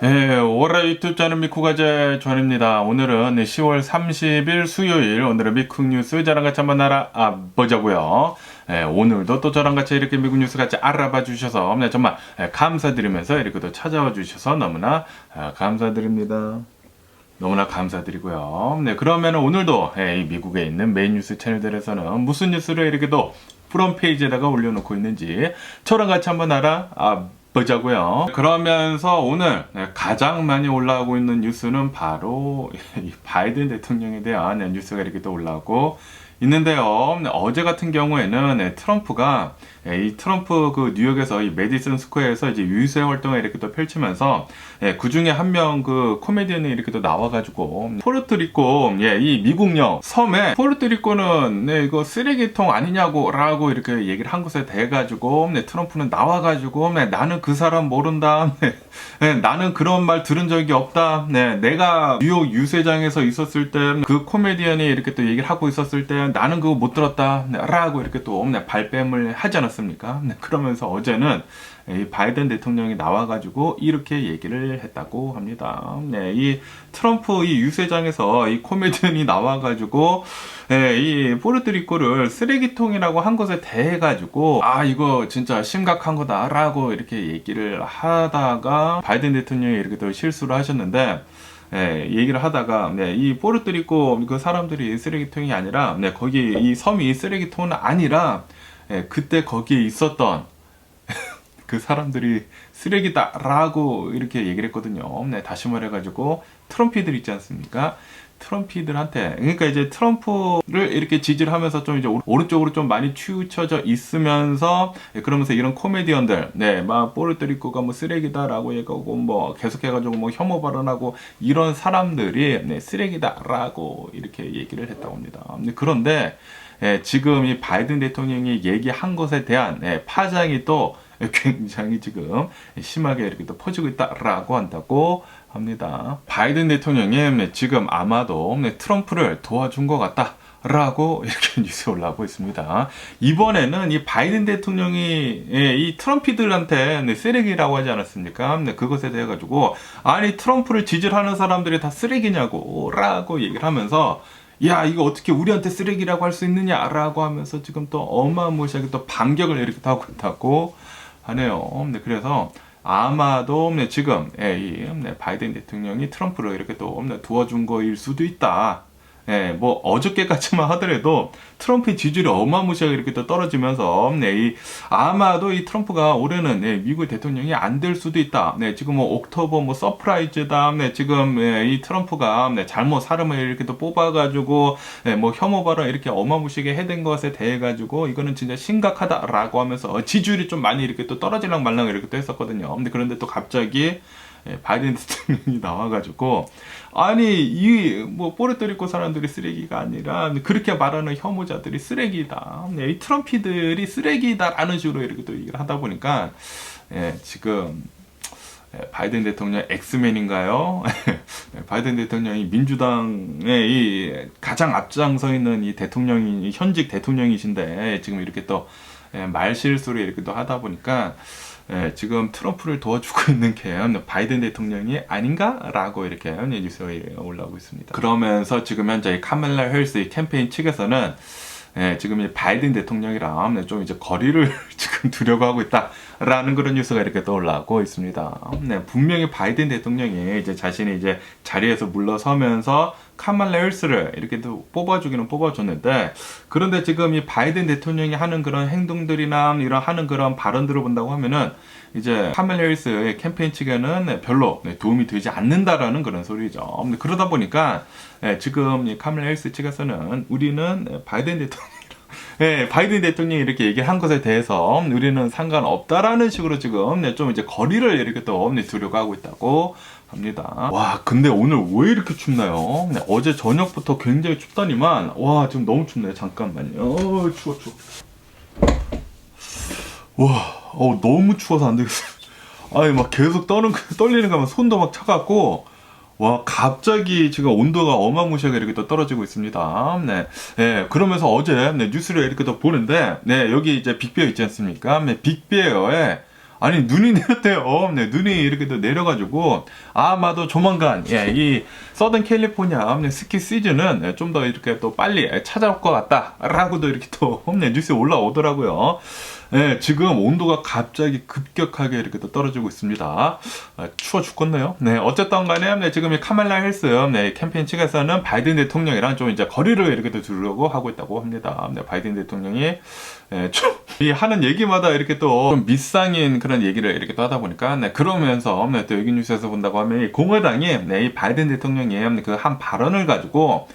네, 월화 유튜브 채널 미쿠가제 전입니다. 오늘은 10월 30일 수요일, 오늘은 미국 뉴스 저랑 같이 한번 알아보자고요. 네, 오늘도 또 저랑 같이 이렇게 미국 뉴스 같이 알아봐 주셔서 정말 감사드리면서 이렇게 또 찾아와 주셔서 너무나 감사드립니다. 너무나 감사드리고요. 네, 그러면 오늘도 이 미국에 있는 메인 뉴스 채널들에서는 무슨 뉴스를 이렇게 또 프롬 페이지에다가 올려놓고 있는지 저랑 같이 한번 보자고요. 그러면서 오늘 가장 많이 올라오고 있는 뉴스는 바로 이 바이든 대통령에 대한 뉴스가 이렇게 또 올라오고 있는데요. 어제 같은 경우에는 트럼프가 이 트럼프 그 뉴욕에서 이 메디슨 스퀘어에서 이제 유세 활동을 이렇게 또 펼치면서 그 중에 한 명 그 코미디언이 이렇게 또 나와가지고 포르토리코 이 미국령 섬에 포르토리코는 이거 쓰레기통 아니냐고라고 이렇게 얘기를 한 것에 대해 가지고 트럼프는 나와가지고 나는 그 사람 모른다. 나는 그런 말 들은 적이 없다. 내가 뉴욕 유세장에서 있었을 때 그 코미디언이 이렇게 또 얘기를 하고 있었을 때 나는 그거 못 들었다. 라고 이렇게 또 발뺌을 하지 않았습니까? 그러면서 어제는 이 바이든 대통령이 나와가지고 이렇게 얘기를 했다고 합니다. 이 트럼프 이 유세장에서 이 코미디언이 나와가지고 이 포르토리코를 쓰레기통이라고 한 것에 대해 가지고 이거 진짜 심각한 거다라고 이렇게 얘기를 하다가 바이든 대통령이 이렇게 또 실수를 하셨는데 얘기를 하다가 이 포르토리코 그 사람들이 쓰레기통이 아니라 거기 이 섬이 쓰레기통은 아니라 그때 거기에 있었던 그 사람들이 쓰레기다라고 이렇게 얘기를 했거든요. 다시 말해가지고 트럼피들 있지 않습니까? 트럼피들한테 그러니까 이제 트럼프를 이렇게 지지를 하면서 좀 이제 오른쪽으로 좀 많이 치우쳐져 있으면서 그러면서 이런 코미디언들 막 포르토리코가 뭐 쓰레기다라고 얘기하고 뭐 계속해가지고 뭐 혐오 발언하고 이런 사람들이 쓰레기다라고 이렇게 얘기를 했다고 합니다. 그런데 지금 이 바이든 대통령이 얘기한 것에 대한 파장이 또 굉장히 지금 심하게 이렇게 또 퍼지고 있다라고 한다고 합니다. 바이든 대통령이 지금 아마도 트럼프를 도와준 것 같다. 라고 이렇게 뉴스에 올라오고 있습니다. 이번에는 이 바이든 대통령이 이 트럼피들한테 쓰레기라고 하지 않았습니까? 그것에 대해 가지고 아니 트럼프를 지지하는 사람들이 다 쓰레기냐고 라고 얘기를 하면서 야 이거 어떻게 우리한테 쓰레기라고 할 수 있느냐라고 하면서 지금 또 어마무시하게 또 반격을 이렇게 하고 있다고 하네요. 그래서 아마도 지금 이 바이든 대통령이 트럼프를 이렇게 또 도와준 거일 수도 있다. 뭐 어저께까지만 하더라도 트럼프의 지지율이 어마무시하게 이렇게 또 떨어지면서 아마도 이 트럼프가 올해는 미국 대통령이 안 될 수도 있다. 지금 뭐 옥토버 뭐 서프라이즈다. 지금 이 트럼프가 잘못 사람을 이렇게 또 뽑아가지고 뭐 혐오 발언 이렇게 어마무시하게 해댄 것에 대해 가지고 이거는 진짜 심각하다라고 하면서 지지율이 좀 많이 이렇게 또 떨어질랑 말랑 이렇게 또 했었거든요. 그런데 또 갑자기 바이든 대통령이 나와가지고 아니 이 뭐 포르토리코 사람들이 쓰레기가 아니라 그렇게 말하는 혐오자들이 쓰레기다. 이 트럼피들이 쓰레기다라는 식으로 이렇게 또 얘기를 하다 보니까 지금 바이든 대통령 엑스맨인가요? 바이든 대통령이 민주당의 이 가장 앞장서 있는 이 대통령이 현직 대통령이신데 지금 이렇게 또 말실수를 이렇게 또 하다 보니까 지금 트럼프를 도와주고 있는 게 바이든 대통령이 아닌가라고 이렇게 뉴스에 올라오고 있습니다. 그러면서 지금 현재 카멜라 해리스 캠페인 측에서는 지금 이 바이든 대통령이랑 좀 이제 거리를 지금 두려고 하고 있다라는 그런 뉴스가 이렇게 또 올라오고 있습니다. 분명히 바이든 대통령이 이제 자신이 이제 자리에서 물러서면서 카멜라 해리스를 이렇게 또 뽑아주기는 뽑아줬는데 그런데 지금 이 바이든 대통령이 하는 그런 행동들이나 이런 하는 그런 발언들을 본다고 하면은 이제 카멜라 해리스의 캠페인 측에는 별로 도움이 되지 않는다라는 그런 소리죠. 그러다 보니까 지금 이 카멜라 해리스 측에서는 우리는 바이든 대통령 바이든 대통령이 이렇게 얘기를 한 것에 대해서 우리는 상관없다라는 식으로 지금 좀 이제 거리를 이렇게 또 두려고 하고 있다고 합니다. 와, 근데 오늘 왜 이렇게 춥나요? 어제 저녁부터 굉장히 춥다니만, 와, 지금 너무 춥네요. 잠깐만요. 추워. 와, 너무 추워서 안 되겠어. 아니, 막 계속 떨리는 거면 손도 막 차갑고, 와, 갑자기 지금 온도가 어마무시하게 이렇게 또 떨어지고 있습니다. 그러면서 어제 뉴스를 이렇게 또 보는데, 여기 이제 빅베어 있지 않습니까? 빅베어에 아니 눈이 내렸대요. 네, 눈이 이렇게 또 내려가지고 아마도 조만간 이 서든 캘리포니아 스키 시즌은 좀 더 이렇게 또 빨리 찾아올 것 같다라고도 이렇게 또 뉴스에 올라오더라고요. 지금 온도가 갑자기 급격하게 이렇게 또 떨어지고 있습니다. 추워 죽겠네요. 네, 어쨌든 간에 지금 이 카말라 헬스 캠페인 측에서는 바이든 대통령이랑 좀 이제 거리를 이렇게 또 두려고 하고 있다고 합니다. 바이든 대통령이 좀 이 하는 얘기마다 이렇게 또 좀 밑상인 그런 얘기를 이렇게 또 하다 보니까 그러면서 또 여기 뉴스에서 본다고 하면 이 공화당이 이 바이든 대통령이 그 한 발언을 가지고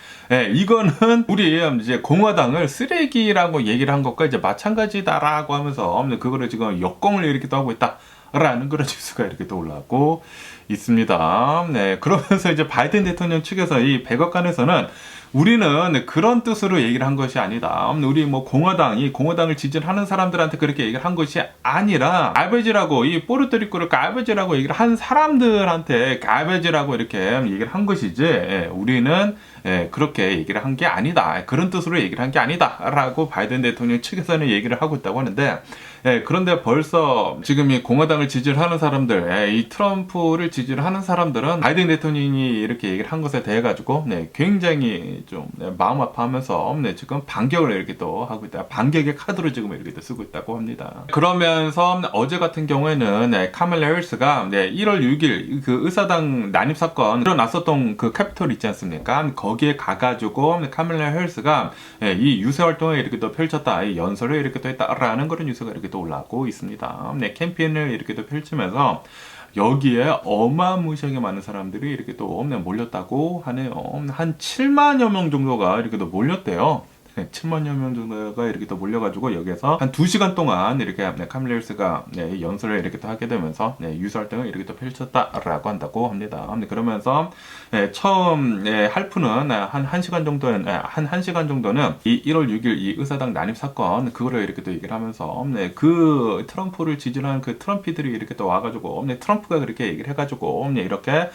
이거는 우리 이제 공화당을 쓰레기라고 얘기를 한 것과 이제 마찬가지다라고 하면서 그거를 지금 역공을 이렇게 또 하고 있다라는 그런 뉴스가 이렇게 또 올라오고 있습니다. 네, 그러면서 이제 바이든 대통령 측에서 이 백악관에서는 우리는 그런 뜻으로 얘기를 한 것이 아니다. 우리 뭐 공화당을 지지하는 사람들한테 그렇게 얘기를 한 것이 아니라 갈베지라고 이 포르토리코를 갈베지라고 얘기를 한 사람들한테 갈베지라고 이렇게 얘기를 한 것이지 우리는 그렇게 얘기를 한 게 아니다. 그런 뜻으로 얘기를 한 게 아니다라고 바이든 대통령 측에서는 얘기를 하고 있다고 하는데 그런데 벌써 지금 이 공화당을 지지를 하는 사람들, 이 트럼프를 지지를 하는 사람들은 바이든 대통령이 이렇게 얘기를 한 것에 대해 가지고 굉장히 좀 마음 아파하면서 지금 반격을 이렇게 또 하고 있다. 반격의 카드로 지금 이렇게 또 쓰고 있다고 합니다. 그러면서 어제 같은 경우에는 카말라 해리스가 1월 6일 그 의사당 난입 사건 일어났었던 그 캐피톨 있지 않습니까? 거기에 가가지고 카말라 해리스가 이 유세 활동을 이렇게 또 펼쳤다, 이 연설을 이렇게 또 했다라는 그런 뉴스가 이렇게 또 올라오고 있습니다. 캠페인을 이렇게 또 펼치면서 여기에 어마무시하게 많은 사람들이 이렇게 또 몰렸다고 하네요. 한 7만여 명 정도가 이렇게 또 몰렸대요. 7만여 명 정도가 이렇게 또 몰려가지고 여기에서 한 2시간 동안 이렇게 카밀라 해리스가 연설을 이렇게 또 하게 되면서 유세 활동을 이렇게 또 펼쳤다라고 한다고 합니다. 그러면서 처음 할프는 한 1시간 정도는 한 1시간 정도는 이 1월 6일 이 의사당 난입 사건 그거를 이렇게 또 얘기를 하면서 그 트럼프를 지지하는 그 트럼피들이 이렇게 또 와가지고 트럼프가 그렇게 얘기를 해가지고 이렇게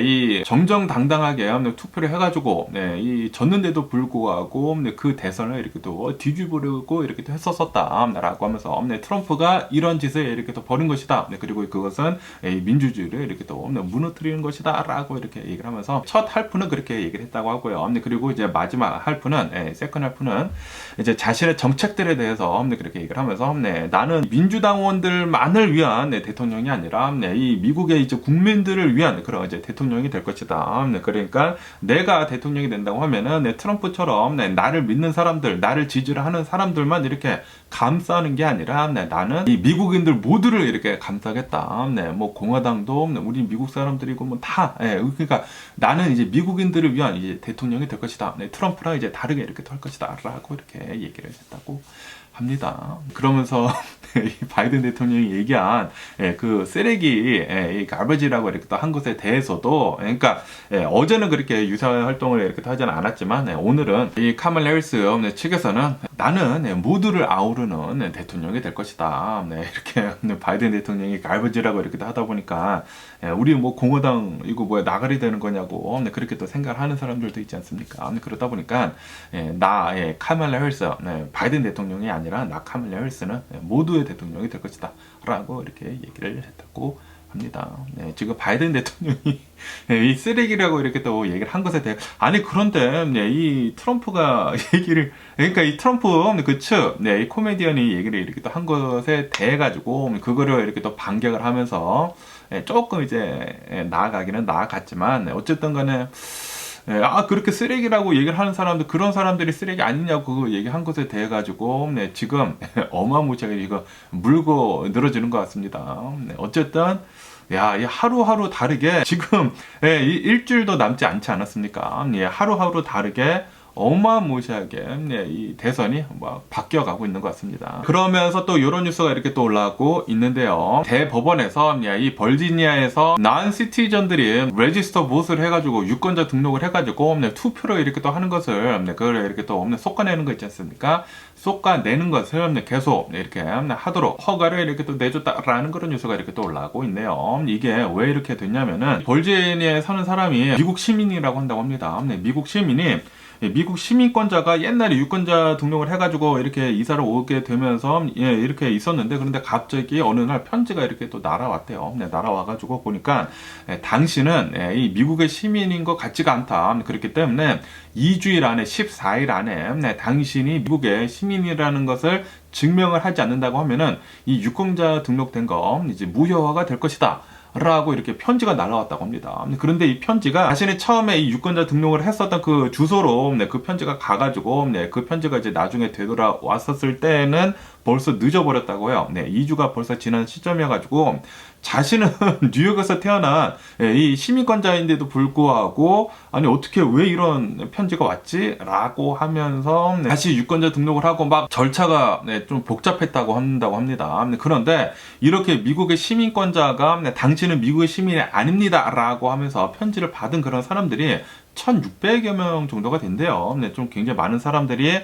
이 정정당당하게 투표를 해가지고 이 졌는데도 불구하고 그 대선을 이렇게 또 뒤집으려고 이렇게 또 했었다라고 하면서 트럼프가 이런 짓을 이렇게 또 벌인 것이다. 그리고 그것은 민주주의를 이렇게 또 무너뜨리는 것이다라고 이렇게 얘기를 하면서 첫 할프는 그렇게 얘기를 했다고 하고요. 그리고 이제 마지막 할프는 세컨 할프는 이제 자신의 정책들에 대해서 그렇게 얘기를 하면서 나는 민주당원들만을 위한 대통령이 아니라 이 미국의 이제 국민들을 위한 그런 이제 대통령이 될 것이다. 그러니까 내가 대통령이 된다고 하면은 트럼프처럼 나를 믿는 사람들, 나를 지지를 하는 사람들만 이렇게 감싸는 게 아니라 나는 이 미국인들 모두를 이렇게 감싸겠다. 뭐 공화당도 우리 미국 사람들이고 뭐 다. 그러니까 나는 이제 미국인들을 위한 이제 대통령이 될 것이다. 트럼프랑 이제 다르게 이렇게 할 것이다라고 이렇게 얘기를 했다고 합니다. 그러면서 이 바이든 대통령이 얘기한 그 쓰레기 이 갈베지라고 이렇게 또 한 것에 대해서도 그러니까 어제는 그렇게 유사 활동을 이렇게 하지는 않았지만 오늘은 이 카말라 해리스 측에서는 나는 모두를 아우르는 대통령이 될 것이다. 이렇게 바이든 대통령이 갈베지라고 이렇게 하다 보니까 우리 뭐 공화당 이거 뭐야 나가리 되는 거냐고 그렇게 또 생각을 하는 사람들도 있지 않습니까? 그러다 보니까 나 카말라 해리스 바이든 대통령이 아니라 나 카말라 해리스는 모두의 대통령이 될 것이다 라고 이렇게 얘기를 했다고 합니다. 지금 바이든 대통령이 이 쓰레기라고 이렇게 또 얘기를 한 것에 대해 아니 그런데 이 트럼프가 얘기를 그러니까 이 트럼프 그측 이 코미디언이 얘기를 이렇게 또 한 것에 대해 가지고 그거를 이렇게 또 반격을 하면서 조금 이제 나아가기는 나아갔지만 어쨌든 간에 그렇게 쓰레기라고 얘기를 하는 사람들, 그런 사람들이 쓰레기 아니냐고 얘기한 것에 대해 가지고, 지금 어마무시하게 이거 물고 늘어지는 것 같습니다. 어쨌든, 이 하루하루 다르게, 지금, 이 일주일도 남지 않지 않았습니까? 하루하루 다르게, 어마무시하게 이 대선이 막 바뀌어가고 있는 것 같습니다. 그러면서 또 이런 뉴스가 이렇게 또 올라오고 있는데요. 대법원에서 이 버지니아에서 난 시티즌들이 레지스터 보스를 해가지고 유권자 등록을 해가지고 투표를 이렇게 또 하는 것을 그걸 이렇게 또 쏟아내는 거 있지 않습니까? 쏟아내는 것을 계속 이렇게 하도록 허가를 이렇게 또 내줬다라는 그런 뉴스가 이렇게 또 올라오고 있네요. 이게 왜 이렇게 됐냐면은 버지니아에 사는 사람이 미국 시민이라고 한다고 합니다. 미국 시민이 미국 시민권자가 옛날에 유권자 등록을 해가지고 이렇게 이사를 오게 되면서 이렇게 있었는데, 그런데 갑자기 어느 날 편지가 이렇게 또 날아왔대요. 날아와가지고 보니까 당신은 이 미국의 시민인 것 같지가 않다. 그렇기 때문에 2주일 안에 14일 안에 당신이 미국의 시민이라는 것을 증명을 하지 않는다고 하면은 이 유권자 등록된 거 이제 무효화가 될 것이다 라고 이렇게 편지가 날아왔다고 합니다. 그런데 이 편지가 자신이 처음에 이 유권자 등록을 했었던 그 주소로 그 편지가 가가지고 그 편지가 이제 나중에 되돌아왔었을 때는 벌써 늦어버렸다고 해요. 2주가 벌써 지난 시점이어가지고 자신은 뉴욕에서 태어난 이 시민권자인데도 불구하고 아니 어떻게 왜 이런 편지가 왔지? 라고 하면서 다시 유권자 등록을 하고 막 절차가 좀 복잡했다고 한다고 합니다. 그런데 이렇게 미국의 시민권자가 당신은 미국의 시민이 아닙니다 라고 하면서 편지를 받은 그런 사람들이 1,600여 명 정도가 된대요. 좀 굉장히 많은 사람들이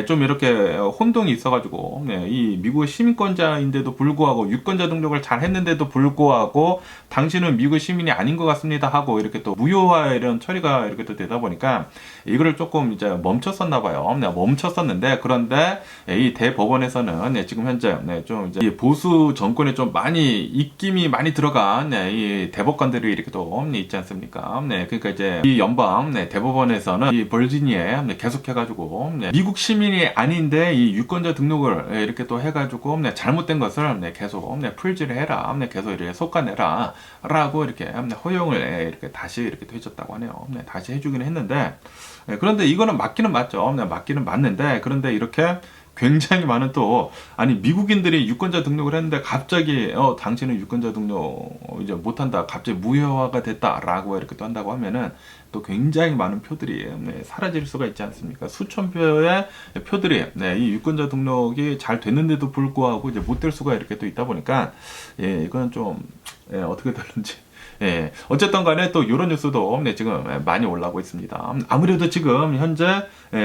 좀 이렇게 혼동이 있어가지고 이 미국의 시민권자인데도 불구하고 유권자 등록을 잘 했는데도 불구하고 당신은 미국의 시민이 아닌 것 같습니다 하고 이렇게 또 무효화 이런 처리가 이렇게 또 되다 보니까 이거를 조금 이제 멈췄었나 봐요. 멈췄었는데, 그런데 이 대법원에서는 지금 현재 좀 이제 보수 정권에 좀 많이 입김이 많이 들어간 이 대법관들이 이렇게 또 있지 않습니까? 그러니까 이제 이 연방 대법원에서는 이 버지니아에 계속해가지고 미국 시민이 아닌데 이 유권자 등록을 이렇게 또 해가지고 잘못된 것을 계속 풀지를 해라, 계속 이렇게 솎아내라 라고 이렇게 허용을 이렇게 다시 이렇게 해줬다고 하네요. 다시 해주기는 했는데, 그런데 이거는 맞기는 맞죠. 맞기는 맞는데, 그런데 이렇게 굉장히 많은 또 아니 미국인들이 유권자 등록을 했는데 갑자기 당신은 유권자 등록 이제 못한다, 갑자기 무효화가 됐다라고 이렇게 또 한다고 하면은 또 굉장히 많은 표들이 사라질 수가 있지 않습니까? 수천 표의 표들이 이 유권자 등록이 잘 됐는데도 불구하고 이제 못 될 수가 이렇게 또 있다 보니까 이건 좀 어떻게 될는지. 어쨌든 간에 또 이런 뉴스도 지금 많이 올라오고 있습니다. 아무래도 지금 현재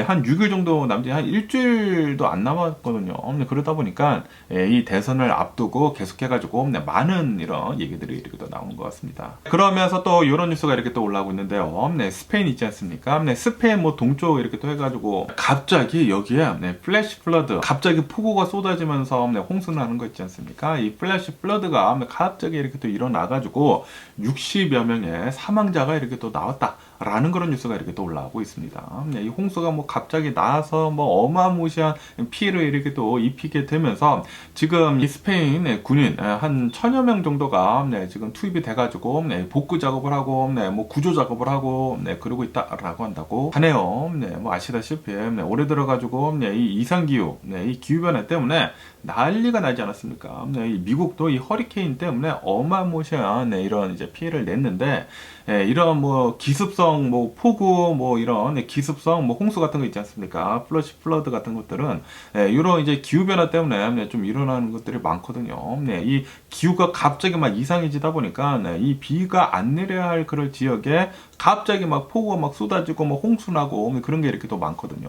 한 6일 정도 남지, 한 일주일도 안 남았거든요. 그러다 보니까 이 대선을 앞두고 계속해가지고 많은 이런 얘기들이 이렇게 또 나오는 것 같습니다. 그러면서 또 이런 뉴스가 이렇게 또 올라오고 있는데요. 스페인 있지 않습니까? 스페인 뭐 동쪽 이렇게 또 해가지고 갑자기 여기에 플래시 플러드, 갑자기 폭우가 쏟아지면서 홍수 나는 거 있지 않습니까? 이 플래시 플러드가 갑자기 이렇게 또 일어나가지고 60여 명의 사망자가 이렇게 또 나왔다라는 그런 뉴스가 이렇게 또 올라오고 있습니다. 이 홍수가 뭐 갑자기 나서 뭐 어마무시한 피해를 이렇게 또 입히게 되면서 지금 이 스페인 군인 한 1,000여 명 정도가 지금 투입이 돼가지고 복구 작업을 하고 뭐 구조 작업을 하고 그러고 있다라고 한다고 하네요. 뭐 아시다시피 올해 들어가지고 이 이상기후, 이 기후변화 때문에 난리가 나지 않았습니까? 이 미국도 이 허리케인 때문에 어마무시한 이런 이제 피해를 냈는데, 이런 뭐 기습성 뭐 폭우 뭐 이런 기습성 뭐 홍수 같은 거 있지 않습니까? 플러시 플러드 같은 것들은 이런 이제 기후 변화 때문에 좀 일어나는 것들이 많거든요. 이 기후가 갑자기 막 이상해지다 보니까 이 비가 안 내려야 할 그런 지역에 갑자기 막 폭우가 막 쏟아지고 뭐 홍수 나고 그런 게 이렇게 또 많거든요.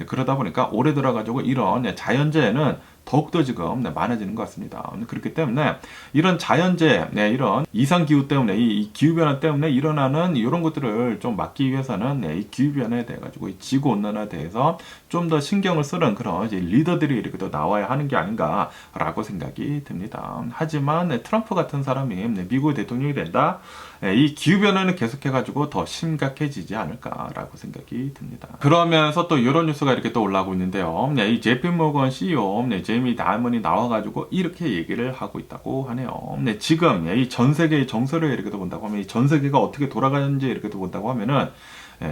그러다 보니까 올해 들어가지고 이런 자연재해는 더욱더 지금 많아지는 것 같습니다. 그렇기 때문에 이런 자연재해, 이런 이상기후 때문에 이 기후변화 때문에 일어나는 이런 것들을 좀 막기 위해서는 이 기후변화에 대해 가지고 이 지구온난화에 대해서 좀 더 신경을 쓰는 그런 이제 리더들이 이렇게 또 나와야 하는 게 아닌가라고 생각이 듭니다. 하지만 트럼프 같은 사람이 미국의 대통령이 된다, 이 기후변화는 계속해가지고 더 심각해지지 않을까라고 생각이 듭니다. 그러면서 또 이런 뉴스가 이렇게 또 올라오고 있는데요. 이 JP 모건 CEO 제이미 다이먼이 나와가지고 이렇게 얘기를 하고 있다고 하네요. 지금 이 전 세계의 정서를 이렇게 또 본다고 하면, 이 전 세계가 어떻게 돌아가는지 이렇게 또 본다고 하면은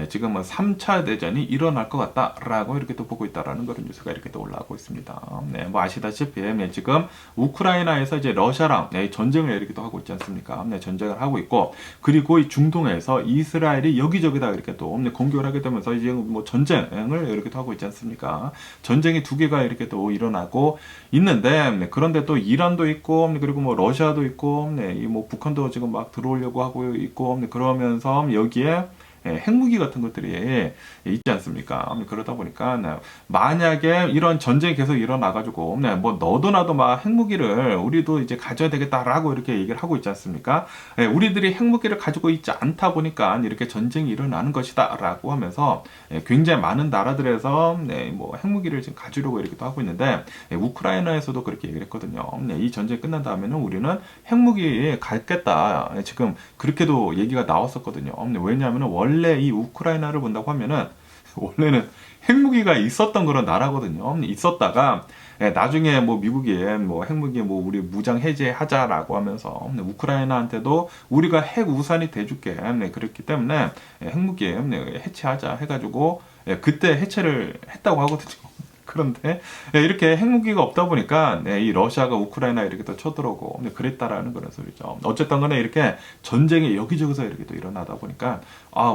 지금은 3차 대전이 일어날 것 같다라고 이렇게 또 보고 있다라는 그런 뉴스가 이렇게 또 올라오고 있습니다. 뭐 아시다시피 지금 우크라이나에서 이제 러시아랑 전쟁을 이렇게 또 하고 있지 않습니까? 전쟁을 하고 있고, 그리고 이 중동에서 이스라엘이 여기저기다 이렇게 또 공격을 하게 되면서 이제 뭐 전쟁을 이렇게 또 하고 있지 않습니까? 전쟁이 두 개가 이렇게 또 일어나고 있는데, 그런데 또 이란도 있고, 그리고 뭐 러시아도 있고, 이 뭐 북한도 지금 막 들어오려고 하고 있고, 그러면서 여기에 핵무기 같은 것들이 있지 않습니까? 그러다 보니까 만약에 이런 전쟁이 계속 일어나가지고 뭐 너도 나도 막 핵무기를 우리도 이제 가져야 되겠다라고 이렇게 얘기를 하고 있지 않습니까? 우리들이 핵무기를 가지고 있지 않다 보니까 이렇게 전쟁이 일어나는 것이다라고 하면서 굉장히 많은 나라들에서 뭐 핵무기를 지금 가지려고 이렇게 또 하고 있는데 우크라이나에서도 그렇게 얘기를 했거든요. 이 전쟁이 끝난 다음에는 우리는 핵무기 갖겠다. 지금 그렇게도 얘기가 나왔었거든요. 왜냐하면 원래 이 우크라이나를 본다고 하면은 원래는 핵무기가 있었던 그런 나라거든요. 있었다가 나중에 뭐 미국이 뭐 핵무기 뭐 우리 무장 해제하자라고 하면서 우크라이나한테도 우리가 핵 우산이 돼줄게. 그렇기 때문에 핵무기 해체하자 해가지고 그때 해체를 했다고 하거든요. 그런데 이렇게 핵무기가 없다 보니까 이 러시아가 우크라이나 이렇게 또 쳐들어오고 그랬다라는 그런 소리죠. 어쨌든 간에 이렇게 전쟁이 여기저기서 이렇게 또 일어나다 보니까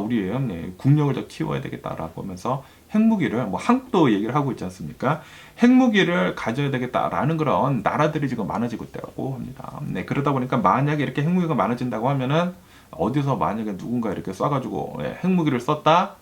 우리 국력을 더 키워야 되겠다라고 하면서 핵무기를 뭐 한국도 얘기를 하고 있지 않습니까? 핵무기를 가져야 되겠다라는 그런 나라들이 지금 많아지고 있다고 합니다. 그러다 보니까 만약에 이렇게 핵무기가 많아진다고 하면은 어디서 만약에 누군가 이렇게 쏴가지고 핵무기를 썼다?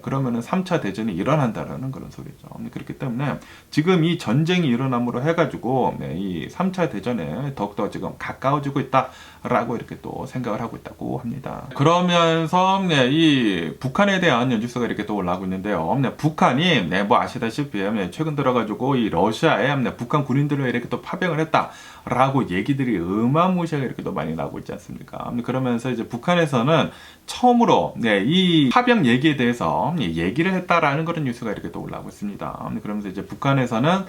그러면은 3차 대전이 일어난다라는 그런 소리죠. 그렇기 때문에 지금 이 전쟁이 일어남으로 해가지고 이 3차 대전에 더욱더 지금 가까워지고 있다라고 이렇게 또 생각을 하고 있다고 합니다. 그러면서 이 북한에 대한 뉴스가 이렇게 또 올라오고 있는데요. 북한이 뭐 아시다시피 최근 들어가지고 이 러시아에 북한 군인들을 이렇게 또 파병을 했다라고 얘기들이 어마무시하게 이렇게 또 많이 나오고 있지 않습니까? 그러면서 이제 북한에서는 처음으로 이 파병 얘기에 대해서 얘기를 했다라는 그런 뉴스가 이렇게 또 올라오고 있습니다. 그러면서 이제 북한에서는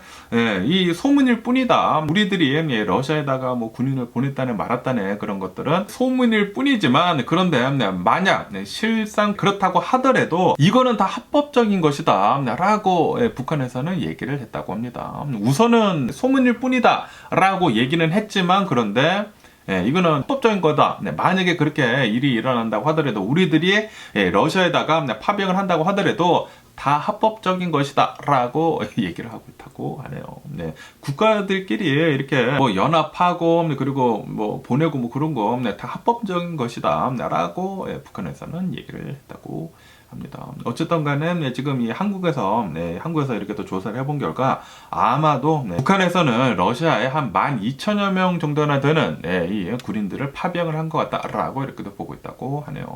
이 소문일 뿐이다. 우리들이 러시아에다가 뭐 군인을 보냈다네 말았다네 그런 것들은 소문일 뿐이지만 그런데 만약 실상 그렇다고 하더라도 이거는 다 합법적인 것이다 라고 북한에서는 얘기를 했다고 합니다. 우선은 소문일 뿐이다 라고 얘기는 했지만 그런데 이거는 합법적인 거다. 만약에 그렇게 일이 일어난다고 하더라도 우리들이 러시아에다가 파병을 한다고 하더라도 다 합법적인 것이다 라고 얘기를 하고 있다고 하네요. 국가들끼리 이렇게 뭐 연합하고 그리고 뭐 보내고 뭐 그런 거 다 합법적인 것이다 라고 북한에서는 얘기를 했다고 합니다. 어쨌든 간에 지금 이 한국에서 이렇게 또 조사를 해본 결과 아마도 북한에서는 러시아에 한 12,000여 명 정도나 되는 이 군인들을 파병을 한 것 같다라고 이렇게 또 보고 있다고 하네요.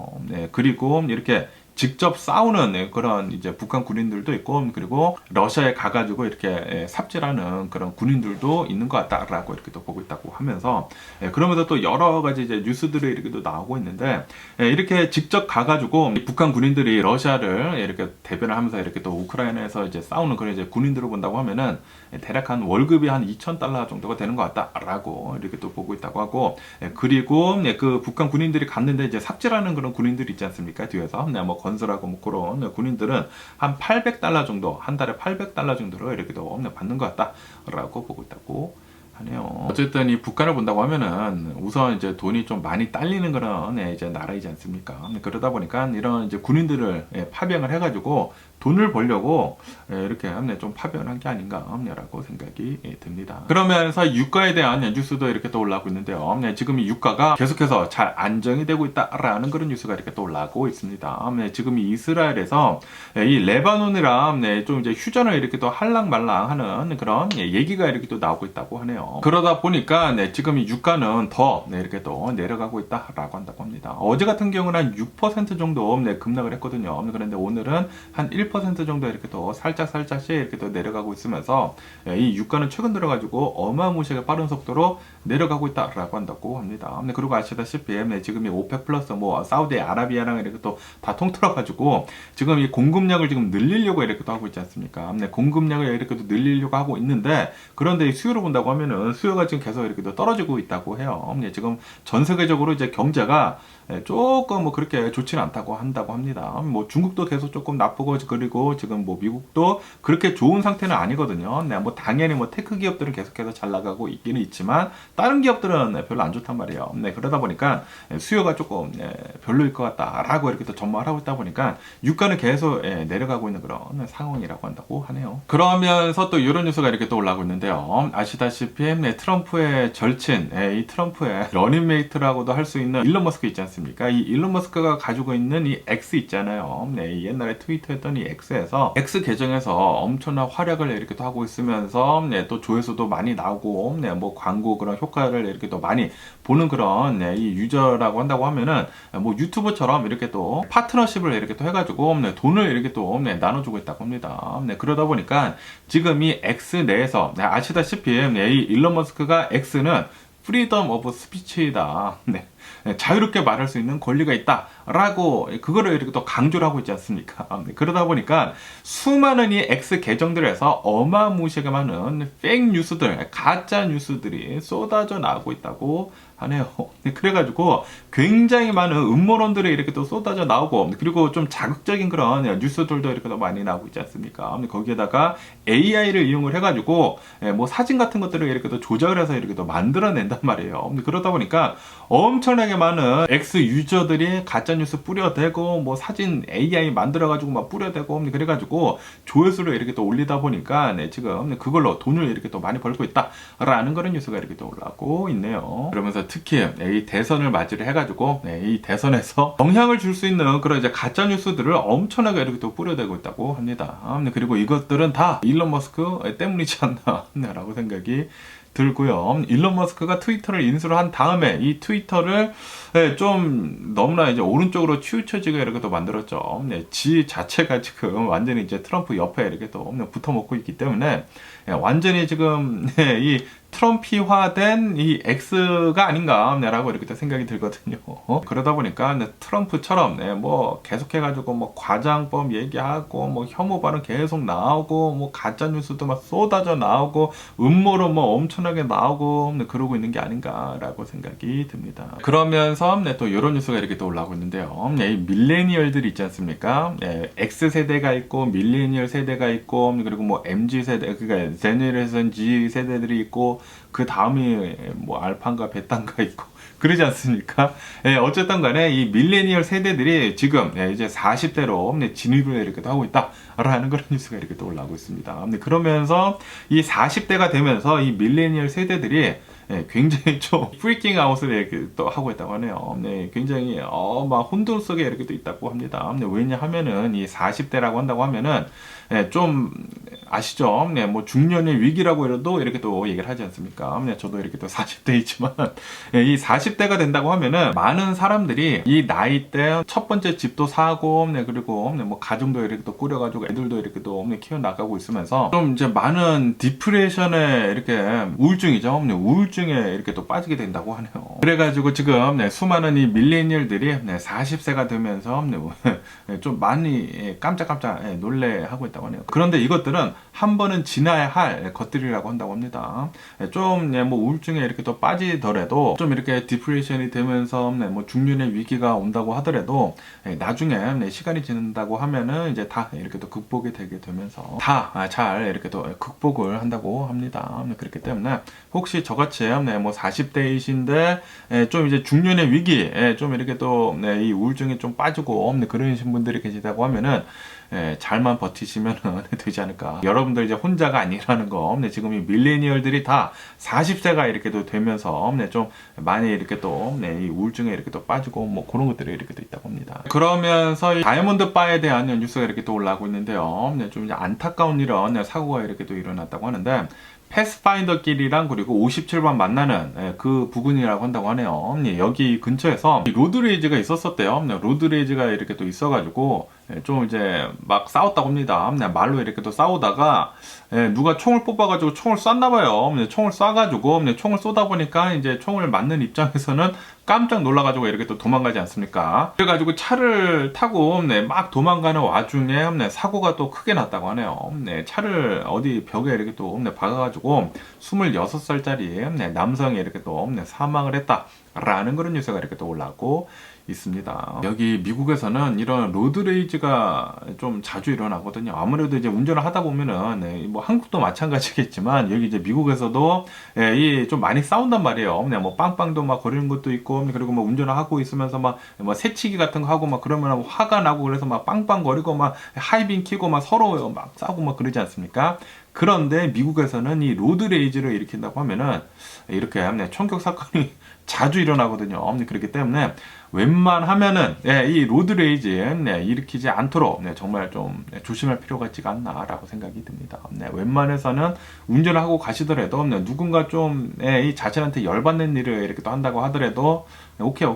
그리고 이렇게 직접 싸우는 그런 이제 북한 군인들도 있고 그리고 러시아에 가가지고 이렇게 삽질하는 그런 군인들도 있는 것 같다라고 이렇게 또 보고 있다고 하면서 그러면서 또 여러 가지 이제 뉴스들이 이렇게 또 나오고 있는데 이렇게 직접 가가지고 북한 군인들이 러시아를 이렇게 대변을 하면서 이렇게 또 우크라이나에서 이제 싸우는 그런 이제 군인들을 본다고 하면은 대략 한 월급이 한 2,000달러 정도가 되는 것 같다라고 이렇게 또 보고 있다고 하고 그리고 그 북한 군인들이 갔는데 이제 삽질하는 그런 군인들이 있지 않습니까? 뒤에서 뭐 건설하고 뭐 그런 군인들은 한 800달러 정도 한 달에 800달러 정도로 이렇게 또 받는 것 같다라고 보고 있다고 하네요. 어쨌든 이 북한을 본다고 하면은 우선 이제 돈이 좀 많이 딸리는 그런 이제 나라이지 않습니까? 그러다 보니까 이런 이제 군인들을 파병을 해가지고 돈을 벌려고 이렇게 좀 파병을 한 게 아닌가라고 생각이 듭니다. 그러면서 유가에 대한 뉴스도 이렇게 또 올라오고 있는데요. 지금 이 유가가 계속해서 잘 안정이 되고 있다라는 그런 뉴스가 이렇게 또 올라오고 있습니다. 지금 이 이스라엘에서 이 레바논이랑 좀 이제 휴전을 이렇게 또 할랑말랑하는 그런 얘기가 이렇게 또 나오고 있다고 하네요. 그러다 보니까 지금 이 유가는 더 이렇게 또 내려가고 있다라고 한다고 합니다. 어제 같은 경우는 한 6% 정도 급락을 했거든요. 그런데 오늘은 한 1% 정도 이렇게 또 살짝씩 이렇게 또 내려가고 있으면서 이 유가는 최근 들어가지고 어마무시하게 빠른 속도로 내려가고 있다라고 한다고 합니다. 그리고 아시다시피 지금 이 오펙 플러스 뭐 사우디아라비아랑 이렇게 또 다 통틀어가지고 지금 이 공급량을 지금 늘리려고 이렇게 또 하고 있지 않습니까? 공급량을 이렇게 또 늘리려고 하고 있는데 그런데 이 수요를 본다고 하면은 수요가 지금 계속 이렇게 또 떨어지고 있다고 해요. 지금 전 세계적으로 이제 경제가 조금 뭐 그렇게 좋지는 않다고 한다고 합니다. 뭐 중국도 계속 조금 나쁘고 그리고 지금 뭐 미국도 그렇게 좋은 상태는 아니거든요. 뭐 당연히 뭐 테크 기업들은 계속해서 잘 나가고 있기는 있지만 다른 기업들은 별로 안 좋단 말이에요. 그러다 보니까 수요가 조금 별로일 것 같다라고 이렇게 또 전망을 하고 있다 보니까 유가는 계속 내려가고 있는 그런 상황이라고 한다고 하네요. 그러면서 또 이런 뉴스가 이렇게 또 올라오고 있는데요. 아시다시피 아시다시피 트럼프의 절친, 이 트럼프의 러닝메이트라고도 할 수 있는 일론 머스크 있지 않습니까? 이 일론 머스크가 가지고 있는 이 X 있잖아요. 이 옛날에 트위터했던 이 X에서 X 계정에서 엄청난 활약을 이렇게 또 하고 있으면서 또 조회수도 많이 나오고 뭐 광고 그런 효과를 이렇게 또 많이 보는 그런 이 유저라고 한다고 하면은 뭐 유튜브처럼 이렇게 또 파트너십을 이렇게 또 해가지고 돈을 이렇게 또 나눠주고 있다고 합니다. 그러다 보니까 지금 이 X 내에서 아시다시피 이 일론 머스크가 X는 프리덤 오브 스피치이다. 자유롭게 말할 수 있는 권리가 있다라고 그거를 이렇게 또 강조를 하고 있지 않습니까? 그러다 보니까 수많은 이 X 계정들에서 어마무시하게 많은 페이크 뉴스들, 가짜 뉴스들이 쏟아져 나오고 있다고 하네요. 그래가지고 굉장히 많은 음모론들이 이렇게 또 쏟아져 나오고, 그리고 좀 자극적인 그런 뉴스들도 이렇게 또 많이 나오고 있지 않습니까? 거기에다가 AI를 이용을 해가지고 뭐 사진 같은 것들을 이렇게 또 조작을 해서 이렇게 또 만들어낸단 말이에요. 그러다 보니까 엄청나게 많은 X 유저들이 가짜 뉴스 뿌려대고 뭐 사진 AI 만들어가지고 막 뿌려대고 그래가지고 조회수를 이렇게 또 올리다 보니까 지금 그걸로 돈을 이렇게 또 많이 벌고 있다라는 그런 뉴스가 이렇게 또 올라오고 있네요. 그러면서 특히 이 대선을 맞이를 해가지고 이 대선에서 영향을 줄 수 있는 그런 이제 가짜 뉴스들을 엄청나게 이렇게 또 뿌려대고 있다고 합니다. 그리고 이것들은 다 일론 머스크 때문이지 않나라고 생각이 들고요. 일론 머스크가 트위터를 인수를 한 다음에 이 트위터를 좀 너무나 이제 오른쪽으로 치우쳐지게 이렇게 또 만들었죠. 지 자체가 지금 완전히 이제 트럼프 옆에 이렇게 또 붙어 먹고 있기 때문에 완전히 지금 이 트럼피화된 이 X가 아닌가라고 이렇게 생각이 들거든요. 그러다 보니까 트럼프처럼 뭐 계속해가지고 뭐 과장법 얘기하고 뭐 혐오 발언 계속 나오고 뭐 가짜 뉴스도 막 쏟아져 나오고 음모론 뭐 엄청나게 나오고 그러고 있는 게 아닌가라고 생각이 듭니다. 그러면서 또 이런 뉴스가 이렇게 또 올라오고 있는데요. 이 밀레니얼들이 있지 않습니까? X 세대가 있고 밀레니얼 세대가 있고 그리고 뭐 MZ 세대, 그러니까 제너레이션 Z 세대들이 있고 그 다음이 뭐 알파인가 베타인가 있고 그러지 않습니까? 어쨌든 간에 이 밀레니얼 세대들이 지금 이제 40대로 진입을 이렇게 하고 있다라는 그런 뉴스가 이렇게 또 올라오고 있습니다. 그러면서 이 40대가 되면서 이 밀레니얼 세대들이 굉장히 좀 프리킹 아웃을 이렇게 또 하고 있다고 하네요. 굉장히 막 혼돈 속에 이렇게 또 있다고 합니다. 왜냐하면은 이 40대라고 한다고 하면은 좀 아시죠? 뭐 중년의 위기라고 해도 이렇게 또 얘기를 하지 않습니까? 저도 이렇게 또 40대이지만 이 40대가 된다고 하면은 많은 사람들이 이 나이 때 첫 번째 집도 사고 그리고 뭐 가정도 이렇게 또 꾸려가지고 애들도 이렇게 또 키워 나가고 있으면서 좀 이제 많은 디프레션에 이렇게 우울증이죠. 우울증에 이렇게 또 빠지게 된다고 하네요. 그래가지고 지금 수많은 이 밀레니얼들이 40세가 되면서 좀 많이 깜짝깜짝 놀래하고 있다고 하네요. 그런데 이것들은 한 번은 지나야 할 것들이라고 한다고 합니다. 좀 뭐 우울증에 이렇게 또 빠지더라도 좀 이렇게 디프레션이 되면서 뭐 중년의 위기가 온다고 하더라도 나중에 시간이 지난다고 하면은 이제 다 이렇게 또 극복이 되게 되면서 다 잘 이렇게 또 극복을 한다고 합니다. 그렇기 때문에 혹시 저같이 뭐 40대이신데 좀 이제 중년의 위기 좀 이렇게 또 이 우울증에 좀 빠지고 그러신 분들이 계시다고 하면은 잘만 버티시면 되지 않을까. 여러분들 이제 혼자가 아니라는 거. 지금 이 밀레니얼들이 다 40세가 이렇게 또 되면서 좀 많이 이렇게 또 이 우울증에 이렇게 또 빠지고 뭐 그런 것들이 이렇게 또 있다고 합니다. 그러면서 이 다이아몬드 바에 대한 뉴스가 이렇게 또 올라오고 있는데요. 좀 이제 안타까운 이런 사고가 이렇게 또 일어났다고 하는데 패스파인더 길이랑 그리고 57번 만나는 그 부근이라고 한다고 하네요. 여기 근처에서 로드레이즈가 있었었대요. 로드레이즈가 이렇게 또 있어가지고 좀 이제 막 싸웠다고 합니다. 말로 이렇게 또 싸우다가 누가 총을 뽑아가지고 총을 쐈나봐요. 총을 쏴가지고 총을 쏘다 보니까 이제 총을 맞는 입장에서는 깜짝 놀라가지고 이렇게 또 도망가지 않습니까? 그래가지고 차를 타고 막 도망가는 와중에 사고가 또 크게 났다고 하네요. 차를 어디 벽에 이렇게 또 박아가지고 26살짜리 남성이 이렇게 또 사망을 했다라는 그런 뉴스가 이렇게 또 올라오고 있습니다. 여기 미국에서는 이런 로드레이즈가 좀 자주 일어나거든요. 아무래도 이제 운전을 하다 보면은 뭐 한국도 마찬가지겠지만 여기 이제 미국에서도 이 좀 많이 싸운단 말이에요. 뭐 빵빵도 막 거리는 것도 있고 그리고 뭐 운전을 하고 있으면서 막 뭐 새치기 같은 거 하고 막 그러면 화가 나고 그래서 막 빵빵거리고 막 하이빈 키고 막 서로 막 싸우고 막 그러지 않습니까? 그런데 미국에서는 이 로드 레이지를 일으킨다고 하면은 이렇게 총격 사건이 자주 일어나거든요. 그렇기 때문에 웬만하면은 이 로드 레이지 일으키지 않도록 정말 좀 조심할 필요가 있지 않나라고 생각이 듭니다. 웬만해서는 운전을 하고 가시더라도 누군가 좀 이 자신한테 열받는 일을 이렇게 또 한다고 하더라도 오케이